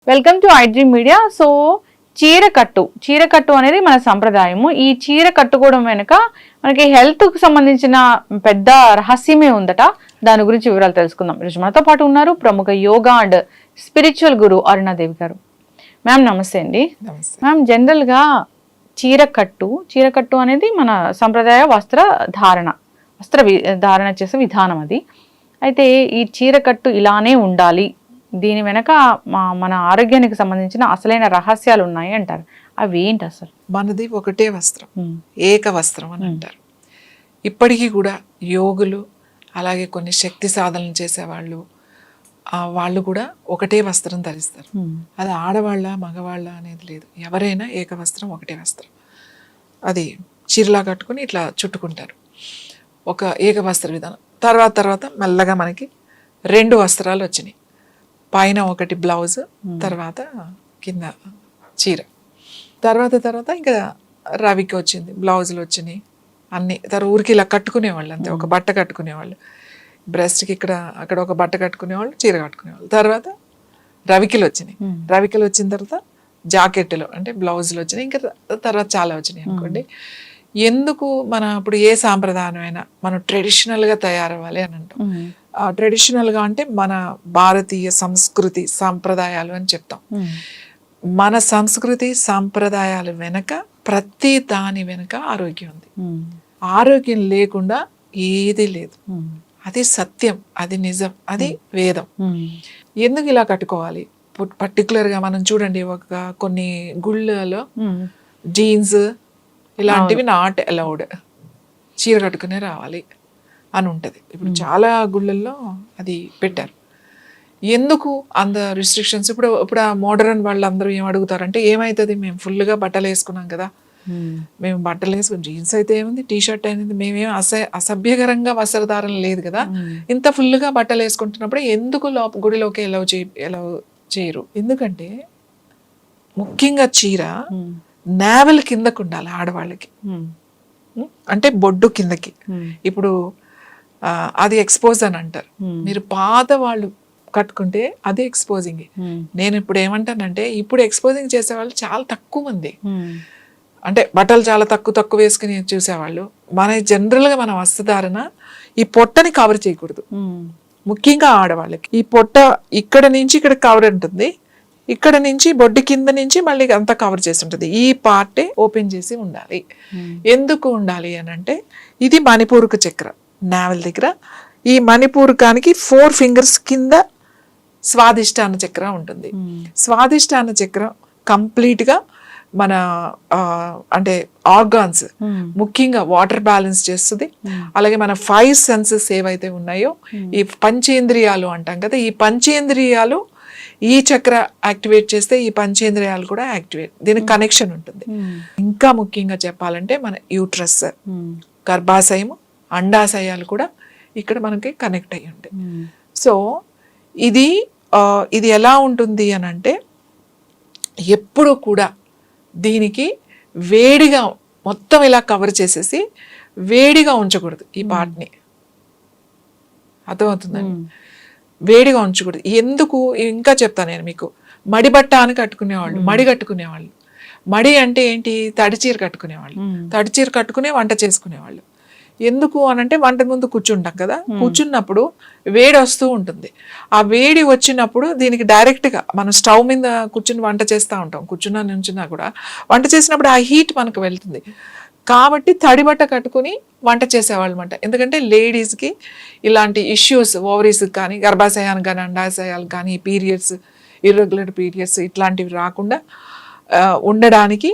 Welcome to iDream media. So చీరకట్టు అనేది మన సంప్రదాయము. ఈ చీర కట్టుకోవడం వెనుక మనకి హెల్త్ కు సంబంధించిన పెద్ద రహస్యమే ఉందట. దాని గురించి వివరాలు తెలుసుకుందాం. ఈరోజు మనతో పాటు ఉన్నారు ప్రముఖ యోగా అండ్ స్పిరిచువల్ గురు అరుణాదేవి గారు. మ్యామ్ నమస్తే అండి. మ్యామ్, జనరల్ గా చీరకట్టు అనేది మన సంప్రదాయ వస్త్ర ధారణ చేసే విధానం అది. అయితే ఈ చీరకట్టు ఇలానే ఉండాలి, దీని వెనక మన ఆరోగ్యానికి సంబంధించిన అసలైన రహస్యాలు ఉన్నాయి అంటారు. అవి ఏంటి అసలు? మనది ఒకటే వస్త్రం, ఏక వస్త్రం అని అంటారు. ఇప్పటికీ కూడా యోగులు, అలాగే కొన్ని శక్తి సాధనలు చేసేవాళ్ళు, వాళ్ళు కూడా ఒకటే వస్త్రం ధరిస్తారు. అది ఆడవాళ్ళ మగవాళ్ళ అనేది లేదు, ఎవరైనా ఏక వస్త్రం, ఒకటే వస్త్రం. అది చీరలా కట్టుకుని ఇట్లా చుట్టుకుంటారు. ఒక ఏక వస్త్ర విధానం. తర్వాత మెల్లగా మనకి 2 వస్త్రాలు వచ్చినాయి. పైన ఒకటి బ్లౌజ్, తర్వాత కింద చీర. తర్వాత ఇంకా రవికి వచ్చింది, బ్లౌజులు వచ్చినాయి అన్నీ. తర్వాత ఊరికి ఇలా కట్టుకునేవాళ్ళు అంతే, ఒక బట్ట కట్టుకునేవాళ్ళు. బ్రెస్ట్కి ఇక్కడ అక్కడ ఒక బట్ట కట్టుకునేవాళ్ళు, చీర కట్టుకునేవాళ్ళు. తర్వాత రవికిలు వచ్చినాయి. రవికిలు వచ్చిన తర్వాత జాకెట్లు అంటే బ్లౌజులు వచ్చినాయి. ఇంకా తర్వాత చాలా వచ్చినాయి అనుకోండి. ఎందుకు మన ఇప్పుడు ఏ సాంప్రదాయమైనా మనం ట్రెడిషనల్గా తయారవ్వాలి అని అంటాం. ట్రెడిషనల్గా అంటే మన భారతీయ సంస్కృతి సాంప్రదాయాలు అని చెప్తాం. మన సంస్కృతి సాంప్రదాయాల వెనక ప్రతి దాని వెనక ఆరోగ్యం ఉంది. ఆరోగ్యం లేకుండా ఏది లేదు. అది సత్యం, అది నిజం, అది వేదం. ఎందుకు ఇలా కట్టుకోవాలి? పర్టికులర్గా మనం చూడండి, కొన్ని గుళ్ళలో జీన్స్ ఇలాంటివి నాట్ అలౌడ్, చీర కట్టుకునే రావాలి అని ఉంటుంది. ఇప్పుడు చాలా గుళ్ళల్లో అది పెట్టారు. ఎందుకు అంత రిస్ట్రిక్షన్స్? ఇప్పుడు ఆ మోడర్న్ వాళ్ళందరూ ఏం అడుగుతారంటే, ఏమవుతుంది, మేము ఫుల్గా బట్టలు వేసుకున్నాం కదా, మేము బట్టలు వేసుకుని జీన్స్ అయితే ఏముంది, టీ షర్ట్ అనేది, మేమేం అసభ్యకరంగా వస్త్రధారణ లేదు కదా, ఇంత ఫుల్గా బట్టలు వేసుకుంటున్నప్పుడు ఎందుకు గుడిలోకి ఎలా చేయరు? ఎందుకంటే ముఖ్యంగా చీర నేవల్ కిందకు ఉండాలి ఆడవాళ్ళకి, అంటే బొడ్డు కిందకి. ఇప్పుడు అది ఎక్స్పోజ్ అని అంటారు. మీరు పాత వాళ్ళు కట్టుకుంటే అది ఎక్స్పోజింగ్. నేను ఇప్పుడు ఏమంటానంటే, ఇప్పుడు ఎక్స్పోజింగ్ చేసేవాళ్ళు చాలా తక్కువ మంది. అంటే బట్టలు చాలా తక్కువ వేసుకుని చూసేవాళ్ళు. జనరల్గా మన వస్త్రధారణ ఈ పొట్టని కవర్ చేయకూడదు. ముఖ్యంగా ఆడవాళ్ళకి ఈ పొట్ట ఇక్కడ నుంచి ఇక్కడ కవర్ ఉంటుంది, ఇక్కడ నుంచి బొడ్డు కింద నుంచి మళ్ళీ అంతా కవర్ చేసి ఉంటుంది. ఈ పార్టే ఓపెన్ చేసి ఉండాలి. ఎందుకు ఉండాలి అని అంటే, ఇది మణిపూరక చక్ర, నావెల్ దగ్గర. ఈ మణిపూరకానికి 4 ఫింగర్స్ కింద స్వాదిష్టాన చక్ర ఉంటుంది. స్వాదిష్టాన చక్రం కంప్లీట్గా మన అంటే ఆర్గాన్స్, ముఖ్యంగా వాటర్ బ్యాలెన్స్ చేస్తుంది. అలాగే మన 5 సెన్సెస్ ఏవైతే ఉన్నాయో, ఈ పంచేంద్రియాలు అంటాం కదా, ఈ పంచేంద్రియాలు ఈ చక్ర యాక్టివేట్ చేస్తే ఈ పంచేంద్రియాలు కూడా యాక్టివేట్, దీనికి కనెక్షన్ ఉంటుంది. ఇంకా ముఖ్యంగా చెప్పాలంటే మన యూట్రస్, గర్భాశయం, అండాశయాలు కూడా ఇక్కడ మనకి కనెక్ట్ అయ్యి ఉంటాయి. సో ఇది ఎలా ఉంటుంది అని అంటే, ఎప్పుడు కూడా దీనికి వేడిగా మొత్తం ఇలా కవర్ చేసేసి వేడిగా ఉంచకూడదు. ఈ పార్ట్ని అర్థమవుతుందండి, వేడిగా ఉంచకూడదు. ఎందుకు ఇంకా చెప్తాను నేను మీకు. మడి బట్ట అని కట్టుకునేవాళ్ళు, మడి కట్టుకునేవాళ్ళు. మడి అంటే ఏంటి? తడిచీర కట్టుకునేవాళ్ళు. తడిచీర కట్టుకునే వంట చేసుకునేవాళ్ళు. ఎందుకు అనంటే, వంట ముందు కూర్చుంటాం కదా, కూర్చున్నప్పుడు వేడి వస్తూ ఉంటుంది. ఆ వేడి వచ్చినప్పుడు దీనికి డైరెక్ట్గా మనం స్టవ్ మీద కూర్చుని వంట చేస్తూ ఉంటాం, నుంచున్నా కూడా వంట చేసినప్పుడు ఆ హీట్ మనకు వెళ్తుంది. కాబట్టి తడిబట్ట కట్టుకుని వంట చేసేవాళ్ళు అనమాట. ఎందుకంటే లేడీస్కి ఇలాంటి ఇష్యూస్, ఓవరీస్కి కానీ, గర్భాశయానికి కానీ, అండాశయాలకు కానీ, పీరియడ్స్, ఇర్రెగ్యులర్ పీరియడ్స్ ఇట్లాంటివి రాకుండా ఉండడానికి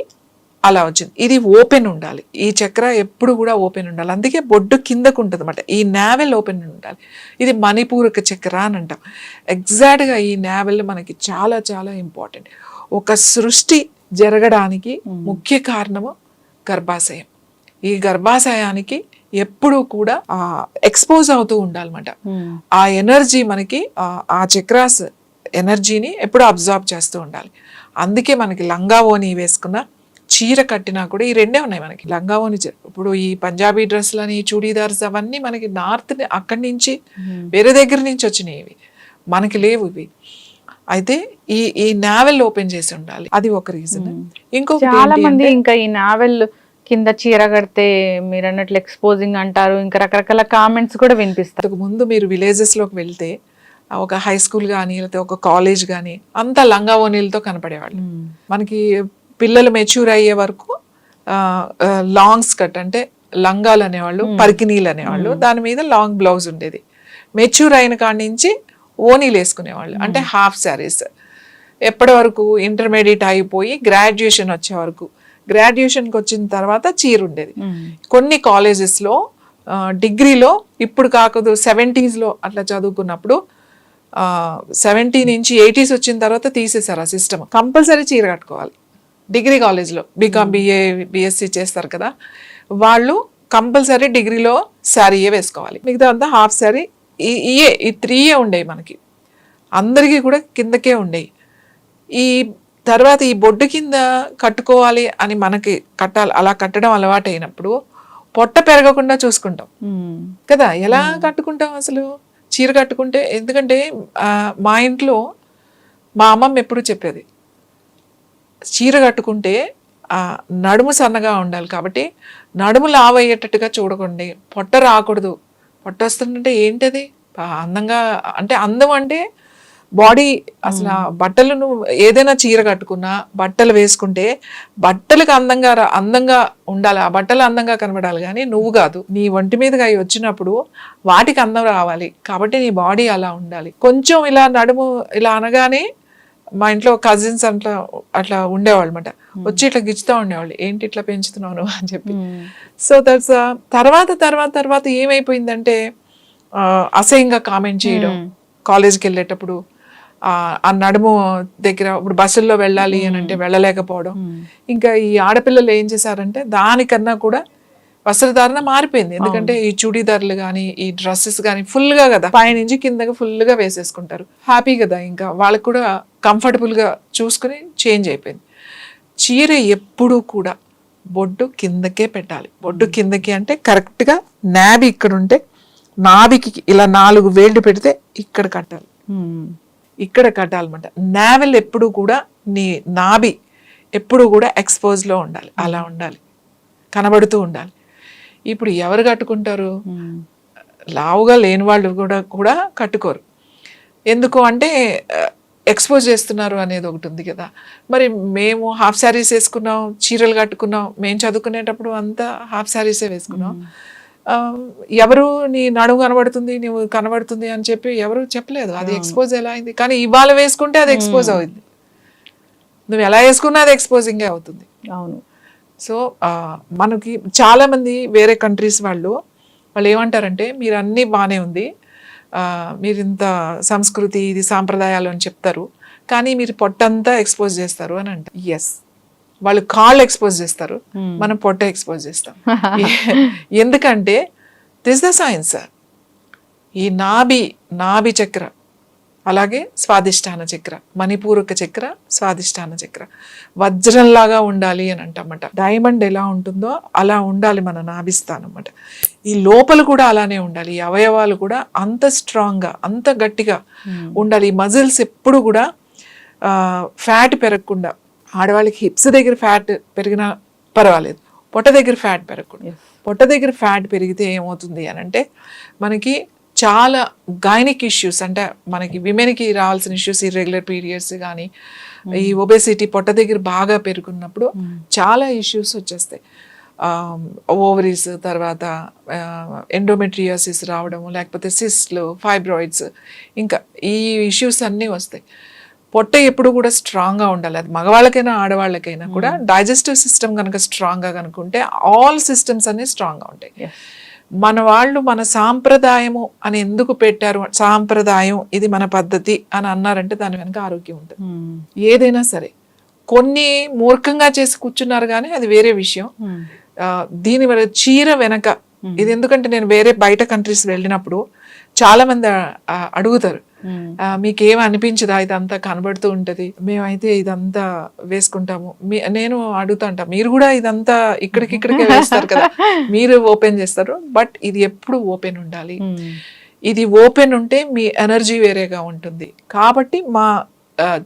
అలా వచ్చింది. ఇది ఓపెన్ ఉండాలి, ఈ చక్ర ఎప్పుడు కూడా ఓపెన్ ఉండాలి. అందుకే బొడ్డు కిందకు ఉంటుంది అన్నమాట. ఈ నావెల్ ఓపెన్ ఉండాలి. ఇది మణిపూరక చక్ర అని అంటాం. ఎగ్జాక్ట్గా ఈ నావెల్ మనకి చాలా చాలా ఇంపార్టెంట్. ఒక సృష్టి జరగడానికి ముఖ్య కారణము గర్భాశయం. ఈ గర్భాశయానికి ఎప్పుడు కూడా ఎక్స్పోజ్ అవుతూ ఉండాలన్నమాట. ఆ ఎనర్జీ మనకి, ఆ చక్రాస్ ఎనర్జీని ఎప్పుడు అబ్జార్బ్ చేస్తూ ఉండాలి. అందుకే మనకి లంగా ఓని వేసుకున్న, చీర కట్టినా కూడా ఈ 2 ఉన్నాయి మనకి. లంగా ఓని, ఇప్పుడు ఈ పంజాబీ డ్రెస్లని, చూడీదార్స్ అవన్నీ మనకి నార్త్ అక్కడి నుంచి వేరే దగ్గర నుంచి వచ్చినాయి. మనకి లేవు ఇవి. అయితే ఈ నావెల్ ఓపెన్ చేసి ఉండాలి, అది ఒక రీజన్. ఇంకొకటి చాలా ఏంటి మంది అంటే, ఇంకా ఈ నావెల్ కింద చీర కడితే మీరు అన్నట్లు ఎక్స్పోజింగ్ అంటారు, ఇంకా రకరకాల కామెంట్స్ కూడా వినిపిస్తారు. అంతకు ముందు మీరు విలేజెస్ లోకి వెళ్తే ఒక హై స్కూల్ కానీ లేకపోతే ఒక కాలేజ్ కానీ అంతా లంగా ఓనీలతో కనపడేవాళ్ళు. మనకి పిల్లలు మెచ్యూర్ అయ్యే వరకు లాంగ్ స్కర్ట్ అంటే లంగాలు అనేవాళ్ళు, పరికినీలు అనేవాళ్ళు, దాని మీద లాంగ్ బ్లౌజ్ ఉండేది. మెచ్యూర్ అయిన కాడి నుంచి ఓనీలు వేసుకునేవాళ్ళు, అంటే హాఫ్ శారీస్. ఎప్పటి వరకు ఇంటర్మీడియట్ అయిపోయి గ్రాడ్యుయేషన్ వచ్చే వరకు. గ్రాడ్యుయేషన్కి వచ్చిన తర్వాత చీర ఉండేది. కొన్ని కాలేజెస్లో డిగ్రీలో ఇప్పుడు కాకూడదు 70s లో అట్లా చదువుకున్నప్పుడు 70 నుంచి 80s వచ్చిన తర్వాత తీసేశారు ఆ సిస్టమ్. కంపల్సరీ చీర కట్టుకోవాలి. డిగ్రీ కాలేజ్లో బీకామ్ బిఏ బిఎస్సి చేస్తారు కదా, వాళ్ళు కంపల్సరీ డిగ్రీలో శారీయే వేసుకోవాలి, మిగతా అంతా హాఫ్ శారీ. ఈ 3 ఉండేవి మనకి, అందరికీ కూడా కిందకే ఉండేవి. ఈ తర్వాత ఈ బొడ్డు కింద కట్టుకోవాలి అని మనకి కట్టాలి, అలా కట్టడం అలవాటు అయినప్పుడు పొట్ట పెరగకుండా చూసుకుంటాం కదా. ఎలా కట్టుకుంటాం అసలు చీర కట్టుకుంటే? ఎందుకంటే మా ఇంట్లో మా అమ్మమ్మ ఎప్పుడు చెప్పేది, చీర కట్టుకుంటే నడుము సన్నగా ఉండాలి కాబట్టి నడుము లావయ్యేటట్టుగా చూడకండి, పొట్ట రాకూడదు. పొట్ట వస్తుందంటే ఏంటది? అందంగా అంటే అందం అంటే బాడీ. అసలు బట్టలు నువ్వు ఏదైనా చీర కట్టుకున్నా, బట్టలు వేసుకుంటే బట్టలకు అందంగా ఉండాలి, ఆ బట్టలు అందంగా కనబడాలి, కానీ నువ్వు కాదు. నీ ఒంటి మీదగా అవి వచ్చినప్పుడు వాటికి అందం రావాలి కాబట్టి నీ బాడీ అలా ఉండాలి. కొంచెం ఇలా నడుము ఇలా అనగానే మా ఇంట్లో కజిన్స్ అట్లా ఉండేవాళ్ళు అనమాట, వచ్చి ఇట్లా గిచ్చుతూ ఉండేవాళ్ళు, ఏంటి ఇట్లా పెంచుతున్నావు అని చెప్పి. సో దట్స్ తర్వాత ఏమైపోయిందంటే అసహ్యంగా కామెంట్ చేయడం. కాలేజ్కి వెళ్ళేటప్పుడు ఆ నడుము దగ్గర ఇప్పుడు బస్సుల్లో వెళ్ళాలి అని అంటే వెళ్ళలేకపోవడం. ఇంకా ఈ ఆడపిల్లలు ఏం చేశారంటే దానికన్నా కూడా వస్త్రధారణ మారిపోయింది. ఎందుకంటే ఈ చుడీదార్లు కానీ ఈ డ్రెస్సెస్ కానీ ఫుల్గా కదా, పైనుంచి కిందకి ఫుల్గా వేసేసుకుంటారు, హ్యాపీ కదా, ఇంకా వాళ్ళకు కూడా కంఫర్టబుల్గా చూసుకుని చేంజ్ అయిపోయింది. చీర ఎప్పుడూ కూడా బొడ్డు కిందకే పెట్టాలి. బొడ్డు కిందకి అంటే కరెక్ట్గా నాభి ఇక్కడ ఉంటే నాభికి ఇలా 4 వేళ్ళు పెడితే ఇక్కడ కట్టాలి, ఇక్కడ కట్టాలన్నమాట. నావెల్ ఎప్పుడు కూడా నీ నాభి ఎప్పుడు కూడా ఎక్స్పోజ్లో ఉండాలి, అలా ఉండాలి, కనబడుతూ ఉండాలి. ఇప్పుడు ఎవరు కట్టుకుంటారు? లావుగా లేని వాళ్ళు కూడా కట్టుకోరు. ఎందుకు అంటే ఎక్స్పోజ్ చేస్తున్నారు అనేది ఒకటి ఉంది కదా. మరి మేము హాఫ్ శారీస్ వేసుకున్నాం, చీరలు కట్టుకున్నాం, మేము చదువుకునేటప్పుడు అంతా హాఫ్ శారీసే వేసుకున్నాం. ఎవరు నీ నడుము కనబడుతుంది, నువ్వు కనబడుతుంది అని చెప్పి ఎవరు చెప్పలేదు. అది ఎక్స్పోజ్ ఎలా అయింది? కానీ ఇవాళ వేసుకుంటే అది ఎక్స్పోజ్ అవుతుంది, నువ్వు ఎలా వేసుకున్నా అది ఎక్స్పోజింగే అవుతుంది. అవును. సో మనకి చాలా మంది వేరే కంట్రీస్ వాళ్ళు ఏమంటారంటే, మీరు అన్నీ బాగానే ఉంది, మీరు ఇంత సంస్కృతి ఇది సాంప్రదాయాలు అని చెప్తారు, కానీ మీరు పొట్టంతా ఎక్స్పోజ్ చేస్తారు అని అంటారు. ఎస్, వాళ్ళు కాళ్ళు ఎక్స్పోజ్ చేస్తారు, మనం పొట్ట ఎక్స్పోజ్ చేస్తాం. ఎందుకంటే దిస్ ద సైన్స్. ఈ నాభి చక్ర, అలాగే స్వాదిష్టాన చక్ర, మణిపూరక చక్ర, స్వాదిష్టాన చక్ర వజ్రంలాగా ఉండాలి అని అంటమాట. డైమండ్ ఎలా ఉంటుందో అలా ఉండాలి మన నాభిస్థానం అన్నమాట. ఈ లోపల కూడా అలానే ఉండాలి, ఈ అవయవాలు కూడా అంత స్ట్రాంగ్గా అంత గట్టిగా ఉండాలి. ఈ మజిల్స్ ఎప్పుడు కూడా ఫ్యాట్ పెరగకుండా, ఆడవాళ్ళకి హిప్స్ దగ్గర ఫ్యాట్ పెరిగినా పర్వాలేదు, పొట్ట దగ్గర ఫ్యాట్ పెరగకూడదు. పొట్ట దగ్గర ఫ్యాట్ పెరిగితే ఏమవుతుంది అని అంటే మనకి చాలా గైనిక్ ఇష్యూస్, అంటే మనకి విమెన్కి రావాల్సిన ఇష్యూస్, ఇర్రెగ్యులర్ పీరియడ్స్ కానీ ఈ ఒబెసిటీ పొట్ట దగ్గర బాగా పెరుగున్నప్పుడు చాలా ఇష్యూస్ వచ్చేస్తాయి. ఓవరీస్, తర్వాత ఎండోమెట్రియోసిస్ రావడము, లేకపోతే సిస్ట్లు, ఫైబ్రాయిడ్స్, ఇంకా ఈ ఇష్యూస్ అన్నీ వస్తాయి. పొట్ట ఎప్పుడు కూడా స్ట్రాంగ్గా ఉండాలి. అది మగవాళ్ళకైనా ఆడవాళ్ళకైనా కూడా డైజెస్టివ్ సిస్టమ్ కనుక స్ట్రాంగ్గా కనుకుంటే ఆల్ సిస్టమ్స్ అన్నీ స్ట్రాంగ్గా ఉంటాయి. మన వాళ్ళు మన సాంప్రదాయము అని ఎందుకు పెట్టారు, సాంప్రదాయం ఇది మన పద్ధతి అని అన్నారంటే దాని వెనక ఆరోగ్యం ఉంటుంది. ఏదైనా సరే కొన్ని మూర్ఖంగా చేసి కూర్చున్నారు కానీ అది వేరే విషయం. దీని వల్ల చీర వెనక ఇది ఎందుకంటే నేను వేరే బయట కంట్రీస్ వెళ్ళినప్పుడు చాలా మంది అడుగుతారు, మీకేం అనిపించదా ఇదంతా కనబడుతూ ఉంటది, మేమైతే ఇదంతా వేసుకుంటాము. నేను అడుగుతా ఉంటా, మీరు కూడా ఇదంతా ఇక్కడికే వేస్తారు కదా, మీరు ఓపెన్ చేస్తారు, బట్ ఇది ఎప్పుడు ఓపెన్ ఉండాలి. ఇది ఓపెన్ ఉంటే మీ ఎనర్జీ వేరేగా ఉంటుంది. కాబట్టి మా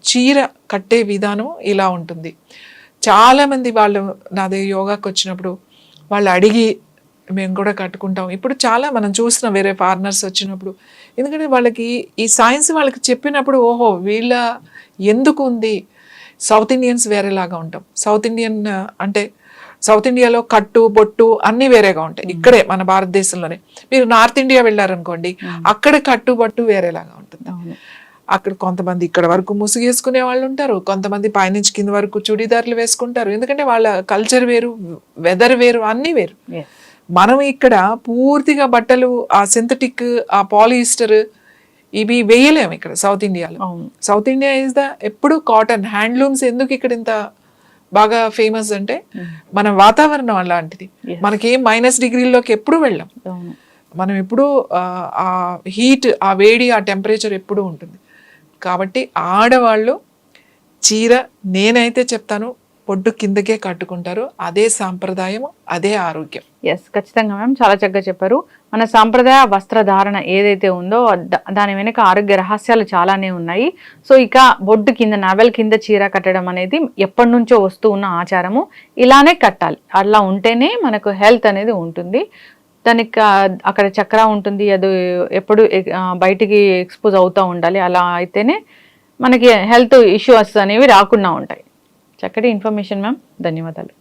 చీర కట్టే విధానం ఇలా ఉంటుంది. చాలామంది వాళ్ళు నాది యోగాకి వచ్చినప్పుడు వాళ్ళు అడిగి మేము కూడా కట్టుకుంటాం. ఇప్పుడు చాలా మనం చూస్తున్నాం వేరే ఫారినర్స్ వచ్చినప్పుడు, ఎందుకంటే వాళ్ళకి ఈ సైన్స్ వాళ్ళకి చెప్పినప్పుడు ఓహో వీళ్ళ ఎందుకు ఉంది. సౌత్ ఇండియన్స్ వేరేలాగా ఉంటాం. సౌత్ ఇండియన్ అంటే సౌత్ ఇండియాలో కట్టు బొట్టు అన్నీ వేరేగా ఉంటాయి. ఇక్కడే మన భారతదేశంలోనే. మీరు నార్త్ ఇండియా వెళ్ళారనుకోండి, అక్కడ కట్టు బొట్టు వేరేలాగా ఉంటుంది. అక్కడ కొంతమంది ఇక్కడ వరకు ముసుగేసుకునే వాళ్ళు ఉంటారు, కొంతమంది పైనుంచి కింద వరకు చుడీదార్లు వేసుకుంటారు. ఎందుకంటే వాళ్ళ కల్చర్ వేరు, వెదర్ వేరు, అన్నీ వేరు. మనం ఇక్కడ పూర్తిగా బట్టలు ఆ సింథటిక్, ఆ పాలిస్టర్ ఇవి వేయలేము ఇక్కడ సౌత్ ఇండియాలో. సౌత్ ఇండియా ఇస్ ద ఎప్పుడు కాటన్, హ్యాండ్లూమ్స్. ఎందుకు ఇక్కడ ఇంత బాగా ఫేమస్ అంటే మన వాతావరణం అలాంటిది. మనకేం -డిగ్రీల్లోకి ఎప్పుడు వెళ్ళాం. మనం ఎప్పుడు ఆ హీట్, ఆ వేడి, ఆ టెంపరేచర్ ఎప్పుడు ఉంటుంది. కాబట్టి ఆడవాళ్ళు చీర నేనైతే చెప్తాను పొడ్డు కిందకే కట్టుకుంటారు. అదే సాంప్రదాయం, అదే ఆరోగ్యం. ఎస్, ఖచ్చితంగా మ్యామ్, చాలా చక్కగా చెప్పారు. మన సాంప్రదాయ వస్త్రధారణ ఏదైతే ఉందో దాని వెనుక ఆరోగ్య రహస్యాలు చాలానే ఉన్నాయి. సో ఇక బొడ్డు కింద, నవెల్ కింద చీర కట్టడం అనేది ఎప్పటి నుంచో వస్తూ ఉన్న ఆచారము. ఇలానే కట్టాలి. అలా ఉంటేనే మనకు హెల్త్ అనేది ఉంటుంది. దానికి అక్కడ చక్ర ఉంటుంది, అది ఎప్పుడు బయటికి ఎక్స్పోజ్ అవుతూ ఉండాలి. అలా అయితేనే మనకి హెల్త్ ఇష్యూస్ అనేవి రాకుండా ఉంటాయి. చక్కటి ఇన్ఫర్మేషన్ మ్యామ్, ధన్యవాదాలు.